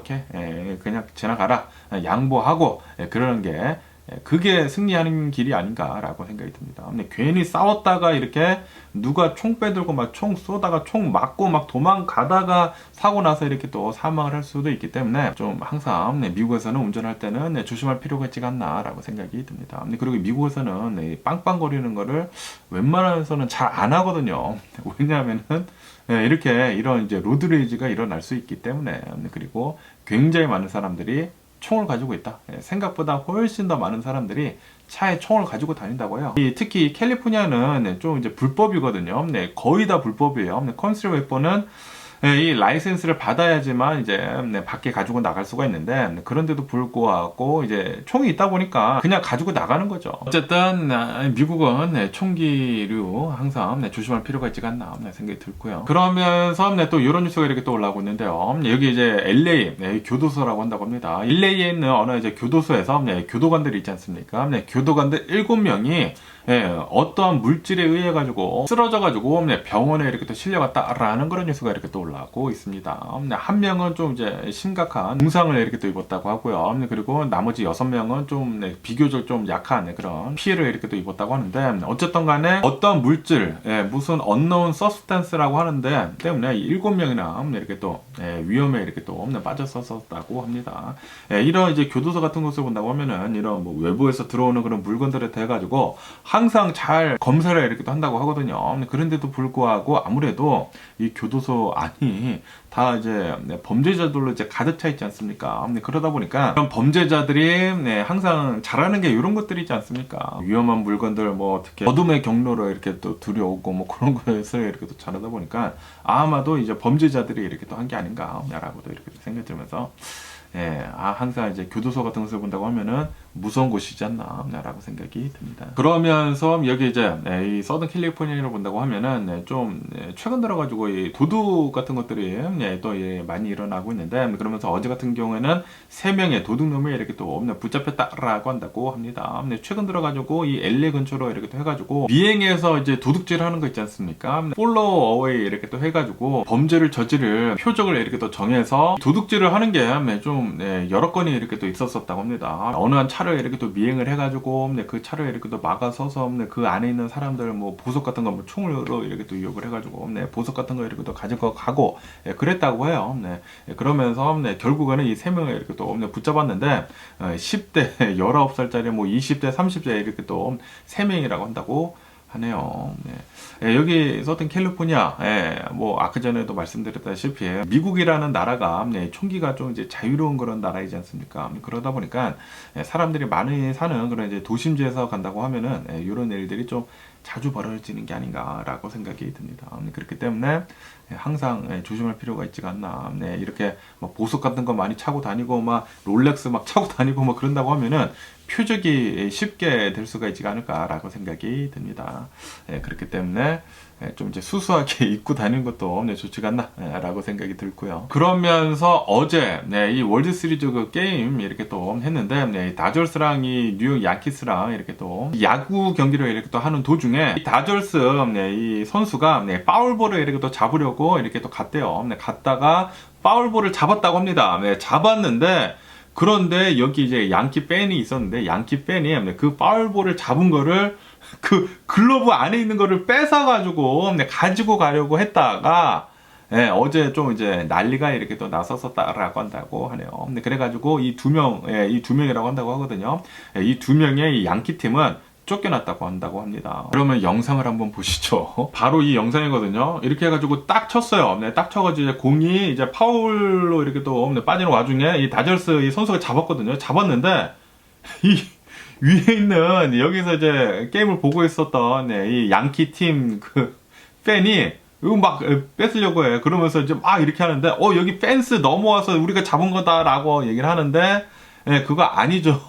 그냥 지나가라 양보하고 그러는 게 그게 승리하는 길이 아닌가라고 생각이 듭니다. 근데 괜히 싸웠다가 이렇게 누가 총 빼들고 막 총 쏘다가 총 맞고 막 도망가다가 사고 나서 이렇게 또 사망을 할 수도 있기 때문에 좀 항상 미국에서는 운전할 때는 조심할 필요가 있지 않나라고 생각이 듭니다. 그리고 미국에서는 빵빵거리는 거를 웬만해서는 잘 안 하거든요. 왜냐하면은 이렇게 이런 이제 로드레이지가 일어날 수 있기 때문에 그리고 굉장히 많은 사람들이 총을 가지고 있다. 생각보다 훨씬 더 많은 사람들이 차에 총을 가지고 다닌다고요. 특히 캘리포니아는 좀 이제 불법이거든요. 거의 다 불법이에요. 컨스트리 웨폰은 이 라이센스를 받아야지만 이제 밖에 가지고 나갈 수가 있는데 그런데도 불구하고 이제 총이 있다 보니까 그냥 가지고 나가는 거죠. 어쨌든 미국은 총기류 항상 조심할 필요가 있지 않나 생각이 들고요. 그러면서 또 이런 뉴스가 이렇게 또 올라오고 있는데요. 여기 이제 LA 교도소라고 한다고 합니다. LA에 있는 어느 이제 교도소에서 교도관들이 있지 않습니까? 교도관들 7명이 어떠한 물질에 의해 가지고 쓰러져 가지고 병원에 이렇게 또 실려갔다라는 그런 뉴스가 이렇게 또 올라오고 있습니다. 한 명은 좀 이제 심각한 중상을 이렇게 또 입었다고 하고요. 그리고 나머지 6명은 좀 비교적 좀 약한 그런 피해를 이렇게 또 입었다고 하는데 어쨌든 간에 어떠한 물질 무슨 unknown substance라고 하는데 때문에 7명이나 이렇게 또 위험에 이렇게 또 빠졌었다고 합니다. 이런 이제 교도소 같은 곳을 본다고 하면은 이런 뭐 외부에서 들어오는 그런 물건들에 대해 가지고 항상 잘 검사를 이렇게 또 한다고 하거든요. 그런데도 불구하고 아무래도 이 교도소 안이 다 이제 범죄자들로 이제 가득 차 있지 않습니까? 그러다 보니까 그런 범죄자들이 항상 잘하는 게 이런 것들이 있지 않습니까? 위험한 물건들 뭐 특히 어둠의 경로로 이렇게 또 들여오고 뭐 그런 것을 이렇게 또 잘하다 보니까 아마도 이제 범죄자들이 이렇게 또 한 게 아닌가라고도 이렇게 생각이 들면서 항상 이제 교도소 같은 것을 본다고 하면은 무서운 곳이지 않나라고 생각이 듭니다. 그러면서 여기 이제 이 서든 캘리포니아를 본다고 하면은 좀 최근 들어가지고 이 도둑 같은 것들이 또 많이 일어나고 있는데 그러면서 어제 같은 경우에는 3명의 도둑놈이 이렇게 또 붙잡혔다라고 한다고 합니다. 최근 들어가지고 이 LA 근처로 이렇게 또 해가지고 미행해서 이제 도둑질 하는 거 있지 않습니까? follow away 이렇게 또 해가지고 범죄를 저지를 표적을 이렇게 또 정해서 도둑질을 하는 게 좀 여러 건이 이렇게 또 있었었다고 합니다. 어느 한 차를 이렇게 또 미행을 해가지고 그 차를 이렇게 또 막아서서 그 안에 있는 사람들 뭐 보석 같은 거 뭐 총으로 이렇게 또 유혹을 해가지고 보석 같은 거 이렇게 또 가지고 가고 그랬다고 해요. 그러면서 결국에는 이 3명을 이렇게 또 붙잡았는데 10대 19살짜리 뭐 20대 30대 이렇게 또 3명이라고 한다고 하네요. 여기 서든 캘리포니아, 뭐 아까 전에도 말씀드렸다시피 미국이라는 나라가 총기가 좀 이제 자유로운 그런 나라이지 않습니까? 그러다 보니까 사람들이 많이 사는 그런 이제 도심지에서 간다고 하면은 이런 일들이 좀 자주 벌어지는 게 아닌가라고 생각이 듭니다. 그렇기 때문에 항상 조심할 필요가 있지 않나. 이렇게 뭐 보석 같은 거 많이 차고 다니고 막 롤렉스 막 차고 다니고 뭐 그런다고 하면은 표적이 쉽게 될 수가 있지 않을까라고 생각이 듭니다. 그렇기 때문에 좀 이제 수수하게 입고 다니는 것도 좋지가 않나라고 생각이 들고요. 그러면서 어제 이 월드 시리즈 그 게임 이렇게 또 했는데 다저스랑 이 뉴욕 양키스랑 이렇게 또 야구 경기를 이렇게 또 하는 도중에 이 다저스 이 선수가 파울볼을 이렇게 또 잡으려고 이렇게 또 갔대요. 갔다가 파울볼을 잡았다고 합니다. 잡았는데 그런데 여기 이제 양키 팬이 있었는데 양키 팬이 그 파울볼을 잡은 거를 그 글러브 안에 있는 거를 뺏어가지고 가지고 가려고 했다가 어제 좀 이제 난리가 이렇게 또 났었다라고 한다고 하네요. 그래가지고 이 두 명이라고 한다고 하거든요. 이 2명의 양키 팀은 쫓겨났다고 한다고 합니다. 그러면 영상을 한번 보시죠. 바로 이 영상이거든요. 이렇게 해가지고 딱 쳤어요. 딱 쳐가지고 이제 공이 이제 파울로 이렇게 또 빠지는 와중에 이 다저스 이 선수가 잡았거든요. 잡았는데 이 위에 있는 여기서 이제 게임을 보고 있었던 이 양키 팀 그 팬이 이거 막 뺏으려고 해. 그러면서 이제 막 이렇게 하는데 여기 펜스 넘어와서 우리가 잡은 거다라고 얘기를 하는데 그거 아니죠.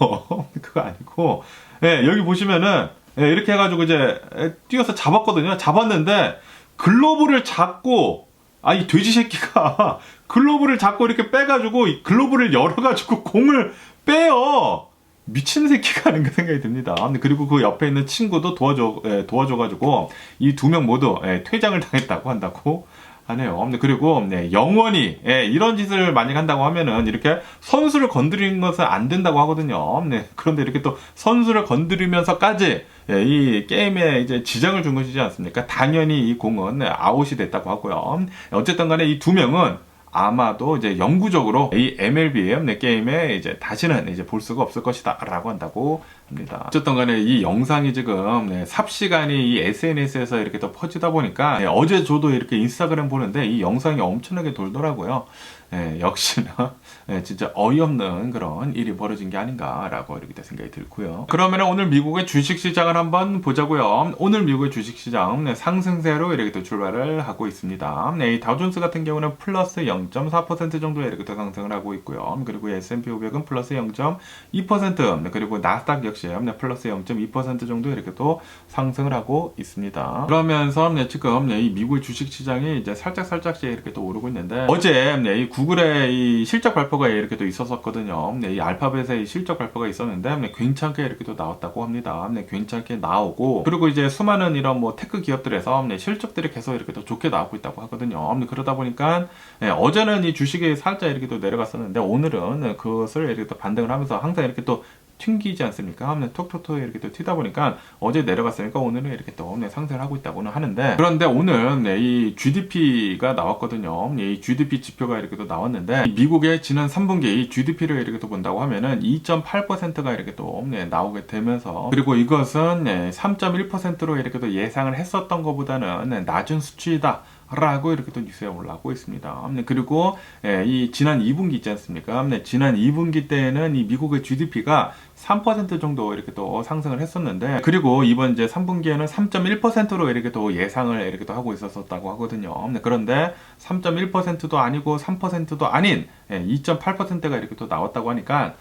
그거 아니고 여기 보시면은 이렇게 해가지고 이제 뛰어서 잡았거든요. 잡았는데 글러브를 잡고 이 돼지 새끼가 글러브를 잡고 이렇게 빼가지고 글러브를 열어가지고 공을 빼요. 미친 새끼가 아닌가 생각이 듭니다. 그리고 그 옆에 있는 친구도 도와줘가지고 이 두 명 모두 퇴장을 당했다고 한다고 하네요. 그리고 영원히 이런 짓을 만약 한다고 하면은 이렇게 선수를 건드리는 것은 안 된다고 하거든요. 그런데 이렇게 또 선수를 건드리면서까지 이 게임에 이제 지장을 준 것이지 않습니까? 당연히 이 공은 아웃이 됐다고 하고요. 어쨌든 간에 이 두 명은 아마도 이제 영구적으로 이 MLB 게임에 이제 다시는 이제 볼 수가 없을 것이다 라고 한다고 합니다. 어쨌든 간에 이 영상이 지금 삽시간이 이 SNS에서 이렇게 또 퍼지다 보니까 어제 저도 이렇게 인스타그램 보는데 이 영상이 엄청나게 돌더라고요. 역시나 진짜 어이없는 그런 일이 벌어진 게 아닌가라고 이렇게 생각이 들고요. 그러면 오늘 미국의 주식시장을 한번 보자고요. 오늘 미국의 주식시장 상승세로 이렇게 또 출발을 하고 있습니다. 이 다우존스 같은 경우는 플러스 0.4% 정도에 이렇게 또 상승을 하고 있고요. 그리고 S&P 500은 플러스 0.2%, 그리고 나스닥 역시 플러스 0.2% 정도 이렇게 또 상승을 하고 있습니다. 그러면서 지금 이 미국의 주식시장이 이제 살짝씩 이렇게 또 오르고 있는데, 어제 이 구글의 이 실적 발표가 이렇게 또 있었거든요. 이 알파벳의 이 실적 발표가 있었는데 괜찮게 이렇게 또 나왔다고 합니다. 괜찮게 나오고, 그리고 이제 수많은 이런 뭐 테크 기업들에서 실적들이 계속 이렇게 또 좋게 나오고 있다고 하거든요. 그러다 보니까 어제는 이 주식이 살짝 이렇게 또 내려갔었는데 오늘은 그것을 이렇게 또 반등을 하면서 항상 이렇게 또 튕기지 않습니까? 톡톡톡 이렇게 또 튀다 보니까 어제 내려갔으니까 오늘은 이렇게 또 상승을 하고 있다고는 하는데, 그런데 오늘 이 GDP가 나왔거든요. 이 GDP 지표가 이렇게 또 나왔는데, 미국의 지난 3분기 이 GDP를 이렇게 또 본다고 하면은 2.8%가 이렇게 또 나오게 되면서, 그리고 이것은 3.1%로 이렇게 또 예상을 했었던 것보다는 낮은 수치이다 라고 이렇게 또 뉴스에 올라오고 있습니다. 그리고 이 지난 2분기 있지 않습니까? 지난 2분기 때에는 이 미국의 GDP가 3% 정도 이렇게 또 상승을 했었는데, 그리고 이번 이제 3분기에는 3.1%로 이렇게 또 예상을 이렇게 또 하고 있었다고 하거든요. 그런데 3.1%도 아니고 3%도 아닌 2.8%가 이렇게 또 나왔다고 하니까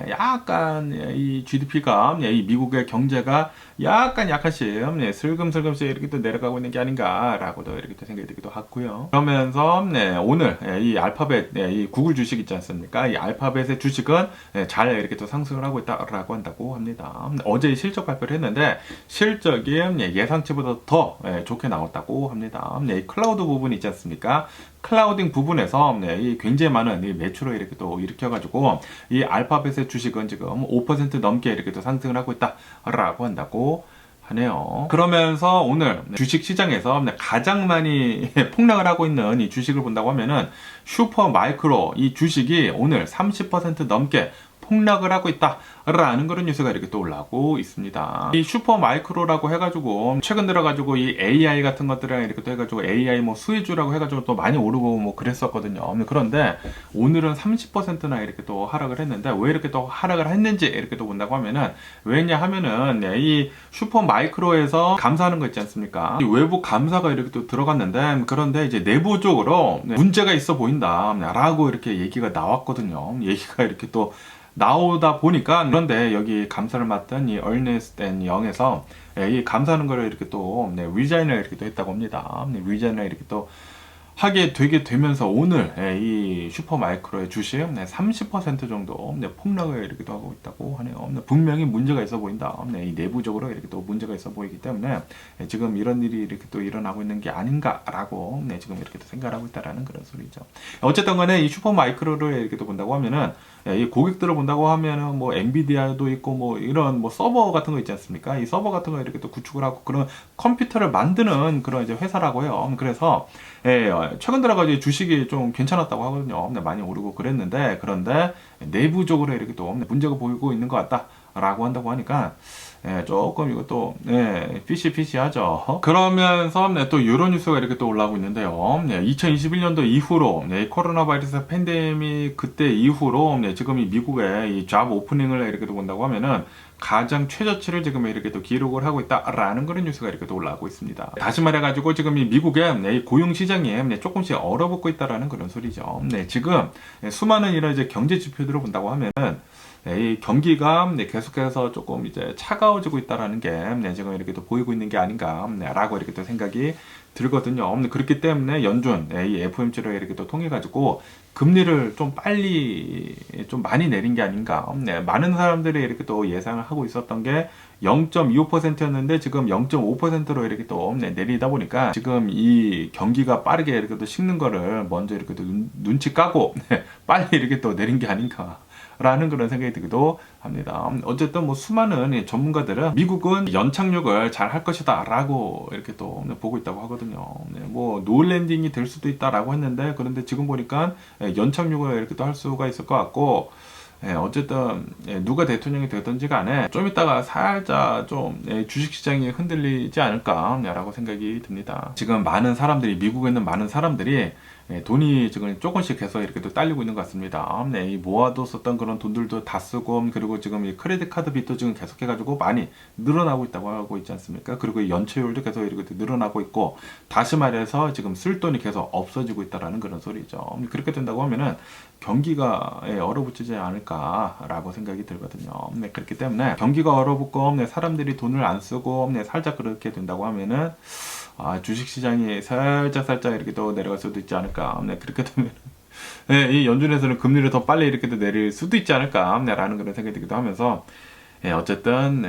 약간 이 GDP가 이 미국의 경제가 약간씩 슬금슬금씩 이렇게 또 내려가고 있는 게 아닌가라고도 이렇게 또 생각이 들기도 하고요. 그러면서 오늘 이 알파벳 이 구글 주식 있지 않습니까? 이 알파벳의 주식은 잘 이렇게 또 상승을 하고 있다라고 한다고 합니다. 어제 실적 발표를 했는데 실적이 예상치보다 더 좋게 나왔다고 합니다. 이 클라우드 부분 있지 않습니까? 클라우딩 부분에서 이 굉장히 많은 이 매출을 이렇게 또 일으켜가지고 이 알파벳의 주식은 지금 5% 넘게 이렇게 또 상승을 하고 있다라고 한다고 하네요. 그러면서 오늘 주식 시장에서 가장 많이 폭락을 하고 있는 이 주식을 본다고 하면은 슈퍼 마이크로 이 주식이 오늘 30% 넘게 폭락을 하고 있다라는 그런 뉴스가 이렇게 또 올라오고 있습니다. 이 슈퍼 마이크로라고 해가지고 최근 들어가지고 이 AI 같은 것들이랑 이렇게 또 해가지고 AI 뭐 수혜주라고 해가지고 또 많이 오르고 뭐 그랬었거든요. 그런데 오늘은 30%나 이렇게 또 하락을 했는데, 왜 이렇게 또 하락을 했는지 이렇게 또 본다고 하면은, 왜냐 하면은 이 슈퍼 마이크로에서 감사하는 거 있지 않습니까? 이 외부 감사가 이렇게 또 들어갔는데, 그런데 이제 내부적으로 문제가 있어 보인다라고 이렇게 얘기가 나왔거든요. 얘기가 이렇게 또 나오다 보니까, 그런데 여기 감사를 맡은 이 얼네스트 앤 영에서 이 감사하는 거를 이렇게 또 리자인을 이렇게 또 했다고 합니다. 리자인을 이렇게 또 하게 되게 되면서 오늘 이 슈퍼마이크로의 주식 30% 정도 폭락을 이렇게 또 하고 있다고 하네요. 분명히 문제가 있어 보인다. 이 내부적으로 이렇게 또 문제가 있어 보이기 때문에 지금 이런 일이 이렇게 또 일어나고 있는 게 아닌가라고 지금 이렇게 또 생각을 하고 있다라는 그런 소리죠. 어쨌든 간에 이 슈퍼마이크로를 이렇게 또 본다고 하면은, 이 고객들을 본다고 하면은 뭐 엔비디아도 있고 뭐 이런 뭐 서버 같은 거 있지 않습니까? 이 서버 같은 거 이렇게 또 구축을 하고 그런 컴퓨터를 만드는 그런 이제 회사라고요. 그래서 최근 들어가지고 주식이 좀 괜찮았다고 하거든요. 많이 오르고 그랬는데, 그런데 내부적으로 이렇게 또 문제가 보이고 있는 것 같다라고 한다고 하니까 조금 이것도 피시하죠. 그러면서 또 이런 뉴스가 이렇게 또 올라오고 있는데요. 2021년도 이후로 코로나 바이러스 팬데믹 그때 이후로 지금 이 미국의 이 잡 오프닝을 이렇게 또 본다고 하면은 가장 최저치를 지금 이렇게 또 기록을 하고 있다라는 그런 뉴스가 이렇게 또 올라오고 있습니다. 다시 말해가지고 지금 이 미국의 고용 시장이 조금씩 얼어붙고 있다라는 그런 소리죠. 지금 수많은 이런 이제 경제 지표들을 본다고 하면은 이 경기가 계속해서 조금 이제 차가워지고 있다라는 게 지금 이렇게 또 보이고 있는 게 아닌가라고 이렇게 또 생각이 들거든요. 그렇기 때문에 연준 이 FOMC를 이렇게 또 통해 가지고 금리를 좀 빨리 좀 많이 내린 게 아닌가. 많은 사람들이 이렇게 또 예상을 하고 있었던 게 0.25%였는데 지금 0.5%로 이렇게 또 내리다 보니까 지금 이 경기가 빠르게 이렇게 또 식는 거를 먼저 이렇게 또 눈치 까고 빨리 이렇게 또 내린 게 아닌가. 라는 그런 생각이 들기도 합니다. 어쨌든 뭐 수많은 전문가들은 미국은 연착륙을 잘 할 것이다 라고 이렇게 또 보고 있다고 하거든요. 뭐 노랜딩이 될 수도 있다라고 했는데 그런데 지금 보니까 연착륙을 이렇게 또 할 수가 있을 것 같고 어쨌든 누가 대통령이 되든지 간에 좀 이따가 살짝 좀 주식시장이 흔들리지 않을까라고 생각이 듭니다. 지금 많은 사람들이 미국에 있는 많은 사람들이 돈이 지금 조금씩 해서 이렇게 또 딸리고 있는 것 같습니다. 이 모아뒀었던 그런 돈들도 다 쓰고 그리고 지금 이 크레딧 카드 빚도 지금 계속해가지고 많이 늘어나고 있다고 하고 있지 않습니까? 그리고 이 연체율도 계속 이렇게 늘어나고 있고 다시 말해서 지금 쓸 돈이 계속 없어지고 있다라는 그런 소리죠. 그렇게 된다고 하면은 경기가 얼어붙지 않을까라고 생각이 들거든요. 그렇기 때문에 경기가 얼어붙고 사람들이 돈을 안 쓰고 살짝 그렇게 된다고 하면은 주식시장이 살짝 이렇게 또 내려갈 수도 있지 않을까. 그렇게 되면 이 연준에서는 금리를 더 빨리 이렇게 또 내릴 수도 있지 않을까라는 그런 생각이 들기도 하면서 어쨌든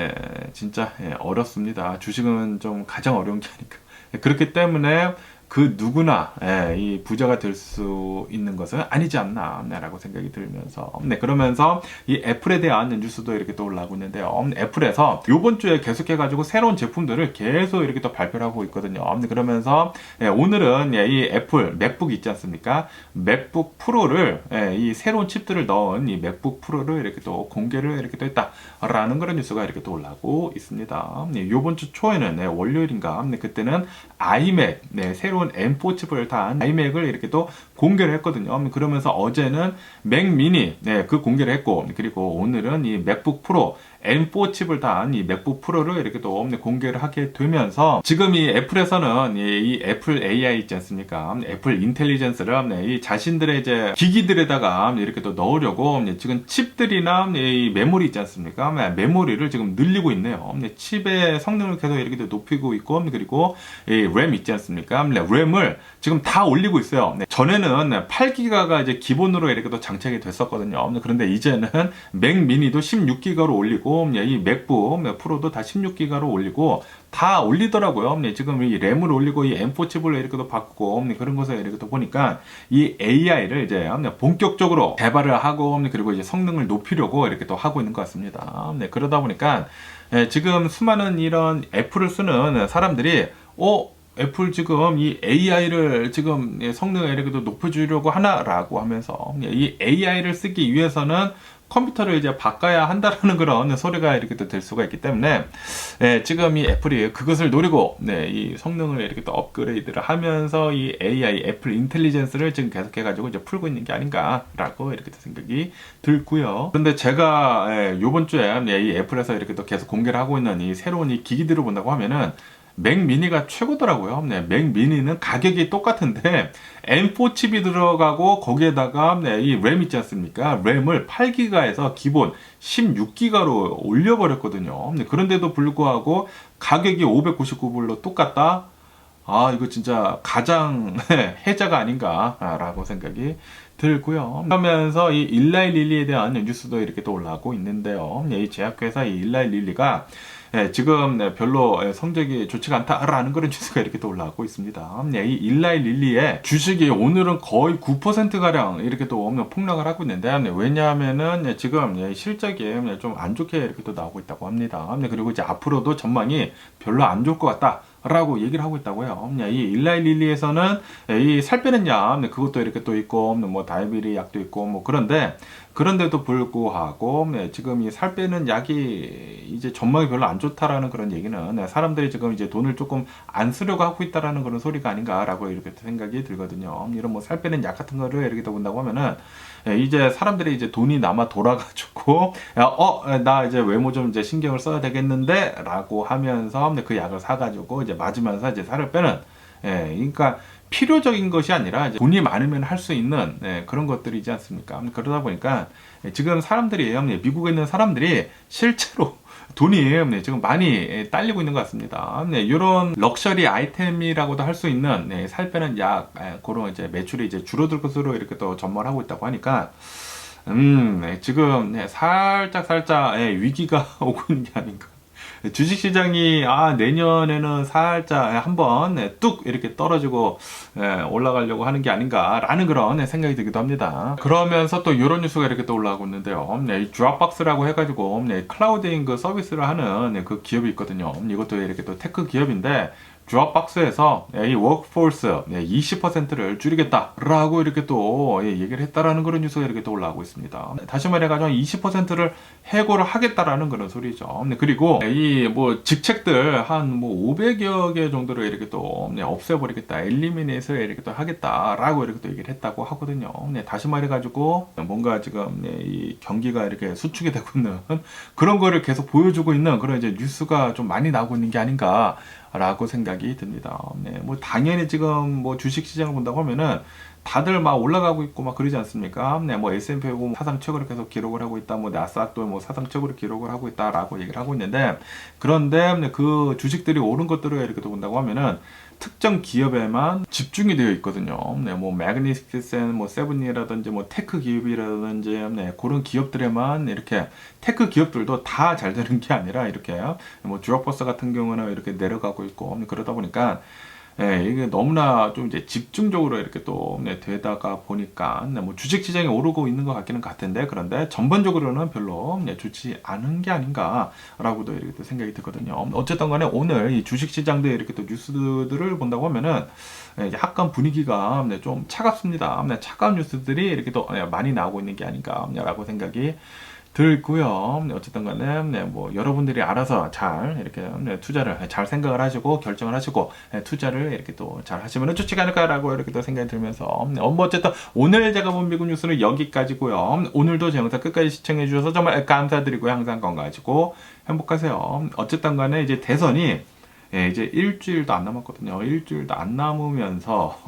진짜 어렵습니다. 주식은 좀 가장 어려운 게 아닐까. 그렇기 때문에 그 누구나 이 부자가 될 수 있는 것은 아니지 않나라고 생각이 들면서 그러면서 이 애플에 대한 뉴스도 이렇게 또 올라오고 있는데요. 애플에서 이번 주에 계속해가지고 새로운 제품들을 계속 이렇게 또 발표를 하고 있거든요. 그러면서 오늘은 이 애플 맥북 있지 않습니까? 맥북 프로를 이 새로운 칩들을 넣은 이 맥북 프로를 이렇게 또 공개를 이렇게 또 했다라는 그런 뉴스가 이렇게 또 올라오고 있습니다. 이번 주 초에는 월요일인가 그때는 아이맥 새로운 M4 칩을 단 아이맥을 이렇게 또 공개를 했거든요. 그러면서 어제는 맥 미니 그 공개를 했고 그리고 오늘은 이 맥북 프로 M4 칩을 단 이 맥북 프로를 이렇게 또 공개를 하게 되면서 지금 이 애플에서는 이 애플 AI 있지 않습니까? 애플 인텔리전스를 이 자신들의 이제 기기들에다가 이렇게 또 넣으려고 지금 칩들이나 이 메모리 있지 않습니까? 메모리를 지금 늘리고 있네요. 칩의 성능을 계속 이렇게 또 높이고 있고 그리고 이 램 있지 않습니까? 램을 지금 다 올리고 있어요. 전에는 8기가가 이제 기본으로 이렇게 또 장착이 됐었거든요. 그런데 이제는 맥 미니도 16기가로 올리고 이 맥북 프로도 다 16기가로 올리고 다 올리더라고요. 지금 이 램을 올리고 이 M4 칩을 이렇게 또 바꾸고 그런 것을 이렇게 또 보니까 이 AI를 이제 본격적으로 개발을 하고 그리고 이제 성능을 높이려고 이렇게 또 하고 있는 것 같습니다. 그러다 보니까 지금 수많은 이런 애플을 쓰는 사람들이 애플 지금 이 AI를 지금 성능을 이렇게 또 높여주려고 하나라고 하면서 이 AI를 쓰기 위해서는 컴퓨터를 이제 바꿔야 한다라는 그런 소리가 이렇게 또 될 수가 있기 때문에 지금 이 애플이 그것을 노리고 이 성능을 이렇게 또 업그레이드를 하면서 이 AI 애플 인텔리전스를 지금 계속해 가지고 이제 풀고 있는 게 아닌가라고 이렇게 또 생각이 들고요. 그런데 제가 요번 주에 이 애플에서 이렇게 또 계속 공개를 하고 있는 이 새로운 이 기기들을 본다고 하면은 맥 미니가 최고더라고요. 맥 미니는 가격이 똑같은데 M4 칩이 들어가고 거기에다가 이 램 있지 않습니까? 램을 8기가에서 기본 16기가로 올려버렸거든요. 그런데도 불구하고 가격이 599불로 똑같다? 이거 진짜 가장 해자가 아닌가라고 생각이 들고요. 그러면서 이 일라이 릴리에 대한 뉴스도 이렇게 또 올라오고 있는데요. 이 제약회사 이 일라이 릴리가 지금 별로 성적이 좋지가 않다라는 그런 뉴스가 이렇게 또 올라오고 있습니다. 이 일라이 릴리의 주식이 오늘은 거의 9%가량 이렇게 또 폭락을 하고 있는데 왜냐하면은 지금 실적이 좀 안 좋게 이렇게 또 나오고 있다고 합니다. 그리고 이제 앞으로도 전망이 별로 안 좋을 것 같다. 라고 얘기를 하고 있다고요. 이 일라이 릴리에서는 이 살 빼는 약 그것도 이렇게 또 있고 뭐 다이비리 약도 있고 뭐 그런데도 불구하고 지금 이 살 빼는 약이 이제 전망이 별로 안 좋다라는 그런 얘기는 사람들이 지금 이제 돈을 조금 안 쓰려고 하고 있다라는 그런 소리가 아닌가라고 이렇게 생각이 들거든요. 이런 뭐 살 빼는 약 같은 거를 이렇게 또 본다고 하면은 이제 사람들이 이제 돈이 남아 돌아가지고 나 이제 외모 좀 이제 신경을 써야 되겠는데라고 하면서 그 약을 사가지고 이제 맞으면서 이제 살을 빼는 그러니까 필요적인 것이 아니라 이제 돈이 많으면 할 수 있는 그런 것들이지 않습니까? 그러다 보니까 지금 사람들이 미국에 있는 사람들이 실제로 돈이 지금 많이 딸리고 있는 것 같습니다. 이런 럭셔리 아이템이라고도 할 수 있는 살 빼는 약 그런 이제 매출이 이제 줄어들 것으로 이렇게 또 전망을 하고 있다고 하니까 지금 살짝 위기가 오고 있는 게 아닌가. 주식시장이 내년에는 살짝 한번 뚝 이렇게 떨어지고 올라가려고 하는 게 아닌가라는 그런 생각이 들기도 합니다. 그러면서 또 이런 뉴스가 이렇게 또 올라오고 있는데요. 이 드롭박스라고 해가지고 클라우드인 그 서비스를 하는 그 기업이 있거든요. 이것도 이렇게 또 테크 기업인데 드롭박스에서 이 워크포스 20%를 줄이겠다라고 이렇게 또 얘기를 했다라는 그런 뉴스가 이렇게 또 올라오고 있습니다. 다시 말해가지고 20%를 해고를 하겠다라는 그런 소리죠. 그리고 이 뭐 직책들 한 뭐 500여 개 정도를 이렇게 또 없애버리겠다, 엘리미네이트를 이렇게 또 하겠다라고 이렇게 또 얘기를 했다고 하거든요. 다시 말해가지고 뭔가 지금 이 경기가 이렇게 수축이 되고 있는 그런 거를 계속 보여주고 있는 그런 이제 뉴스가 좀 많이 나오고 있는 게 아닌가. 라고 생각이 듭니다. 뭐 당연히 지금 뭐 주식 시장을 본다고 하면은 다들 막 올라가고 있고 막 그러지 않습니까? 뭐 S&P 500 사상 최고를 계속 기록을 하고 있다. 뭐 나스닥도 뭐 사상 최고를 기록을 하고 있다라고 얘기를 하고 있는데, 그런데 그 주식들이 오른 것들을 이렇게 본다고 하면은 특정 기업에만 집중이 되어 있거든요. 뭐 매그니피센트, 뭐 세븐이라든지 뭐 테크 기업이라든지 그런 기업들에만 이렇게 테크 기업들도 다 잘 되는 게 아니라 이렇게 뭐 드롭버스 같은 경우는 이렇게 내려가고 있고 그러다 보니까 이게 너무나 좀 이제 집중적으로 이렇게 또 되다가 보니까 뭐 주식 시장이 오르고 있는 것 같기는 같은데, 그런데 전반적으로는 별로 좋지 않은 게 아닌가라고도 이렇게 또 생각이 들거든요. 어쨌든 간에 오늘 이 주식 시장대 이렇게 또 뉴스들을 본다고 하면은 약간 분위기가 좀 차갑습니다. 차가운 뉴스들이 이렇게 또 많이 나오고 있는 게 아닌가라고 생각이 들고요. 어쨌든 간에 뭐 여러분들이 알아서 잘 이렇게 투자를 잘 생각을 하시고 결정을 하시고 투자를 이렇게 또 잘 하시면 좋지 않을까라고 이렇게 또 생각이 들면서 뭐 어쨌든 오늘 제가 본 미국 뉴스는 여기까지고요. 오늘도 제 영상 끝까지 시청해 주셔서 정말 감사드리고요. 항상 건강하시고 행복하세요. 어쨌든 간에 이제 대선이 이제 일주일도 안 남았거든요. 일주일도 안 남으면서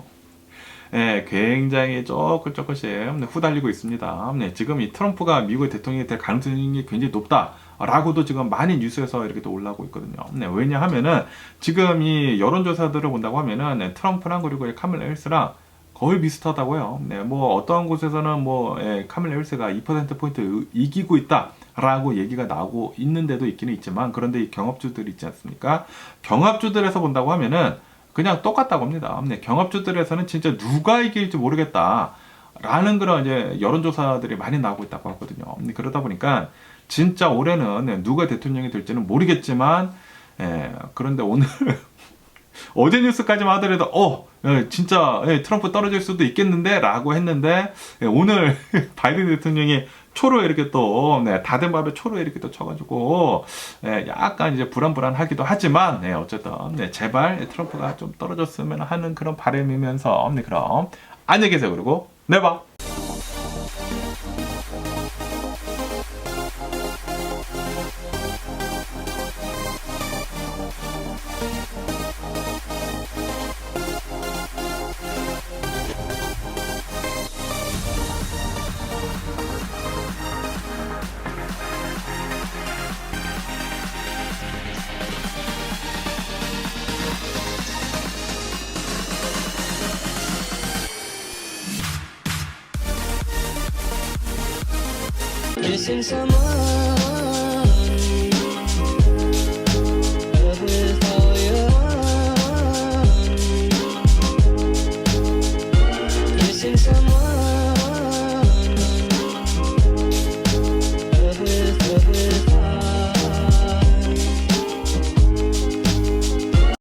굉장히 조금씩 후달리고 있습니다. 지금 이 트럼프가 미국의 대통령이 될 가능성이 굉장히 높다라고도 지금 많이 뉴스에서 이렇게 또 올라오고 있거든요. 왜냐하면은 지금 이 여론조사들을 본다고 하면은 트럼프랑 그리고 카밀라 해리스랑 거의 비슷하다고요. 뭐 어떤 곳에서는 뭐 카밀라 해리스가 2%포인트 이기고 있다라고 얘기가 나오고 있는 데도 있기는 있지만, 그런데 이 경합주들 있지 않습니까? 경합주들에서 본다고 하면은 그냥 똑같다고 합니다. 경합주들에서는 진짜 누가 이길지 모르겠다 라는 그런 이제 여론조사들이 많이 나오고 있다고 하거든요. 그러다 보니까 진짜 올해는 누가 대통령이 될지는 모르겠지만, 그런데 오늘 어제 뉴스까지만 하더라도 진짜 트럼프 떨어질 수도 있겠는데 라고 했는데, 오늘 바이든 대통령이 초로 이렇게 또 다된 밥에 초로 이렇게 또 쳐가지고 약간 이제 불안하기도 하지만 어쨌든 제발 트럼프가 좀 떨어졌으면 하는 그런 바람이면서 그럼 안녕히 계세요. 그리고 봐. Missing someone